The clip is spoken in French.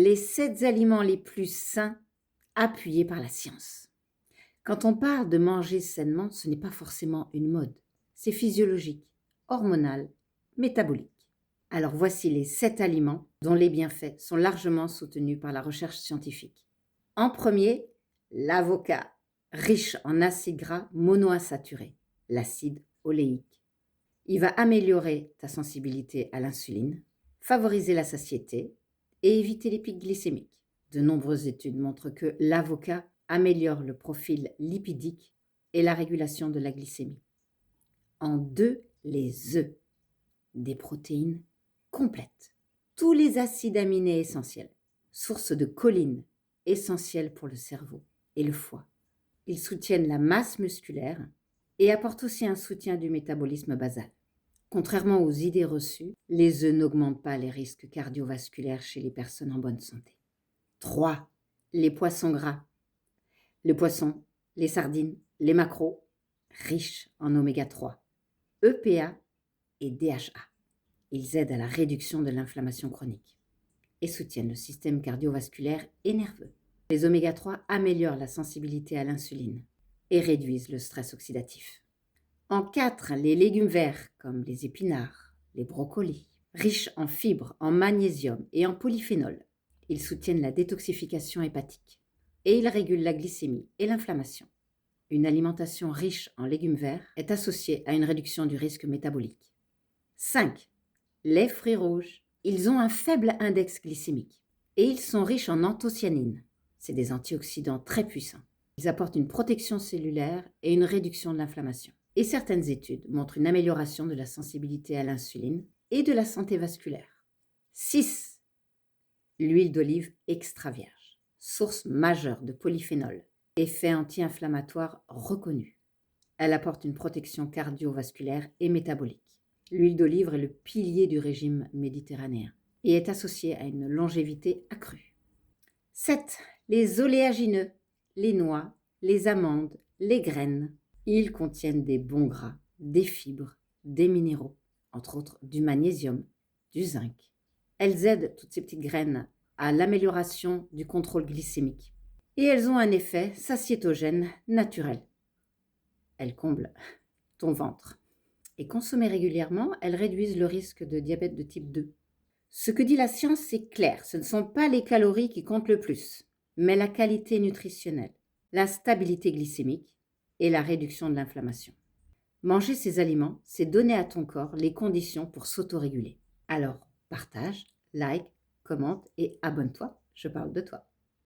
Les 7 aliments les plus sains appuyés par la science. Quand on parle de manger sainement, ce n'est pas forcément une mode. C'est physiologique, hormonal, métabolique. Alors voici les 7 aliments dont les bienfaits sont largement soutenus par la recherche scientifique. En premier, l'avocat, riche en acides gras monoinsaturés, l'acide oléique. Il va améliorer ta sensibilité à l'insuline, favoriser la satiété et éviter les pics glycémiques. De nombreuses études montrent que l'avocat améliore le profil lipidique et la régulation de la glycémie. En deux, les œufs, des protéines complètes, tous les acides aminés essentiels, source de choline, essentielle pour le cerveau et le foie. Ils soutiennent la masse musculaire et apportent aussi un soutien du métabolisme basal. Contrairement aux idées reçues, les œufs n'augmentent pas les risques cardiovasculaires chez les personnes en bonne santé. 3. Les poissons gras. Le poisson, les sardines, les maquereaux, riches en oméga 3, EPA et DHA. Ils aident à la réduction de l'inflammation chronique et soutiennent le système cardiovasculaire et nerveux. Les oméga 3 améliorent la sensibilité à l'insuline et réduisent le stress oxydatif. En 4, les légumes verts comme les épinards, les brocolis, riches en fibres, en magnésium et en polyphénol. Ils soutiennent la détoxification hépatique et ils régulent la glycémie et l'inflammation. Une alimentation riche en légumes verts est associée à une réduction du risque métabolique. 5. Les fruits rouges. Ils ont un faible index glycémique et ils sont riches en anthocyanines. C'est des antioxydants très puissants. Ils apportent une protection cellulaire et une réduction de l'inflammation. Et certaines études montrent une amélioration de la sensibilité à l'insuline et de la santé vasculaire. 6. L'huile d'olive extra vierge, source majeure de polyphénol, effet anti-inflammatoire reconnu. Elle apporte une protection cardiovasculaire et métabolique. L'huile d'olive est le pilier du régime méditerranéen et est associée à une longévité accrue. 7. Les oléagineux, les noix, les amandes, les graines. Ils contiennent des bons gras, des fibres, des minéraux, entre autres du magnésium, du zinc. Elles aident, toutes ces petites graines, à l'amélioration du contrôle glycémique. Et elles ont un effet satiétogène naturel. Elles comblent ton ventre. Et consommées régulièrement, elles réduisent le risque de diabète de type 2. Ce que dit la science, c'est clair. Ce ne sont pas les calories qui comptent le plus, mais la qualité nutritionnelle, la stabilité glycémique et la réduction de l'inflammation. Manger ces aliments, c'est donner à ton corps les conditions pour s'autoréguler. Alors, partage, like, commente et abonne-toi, je parle de toi.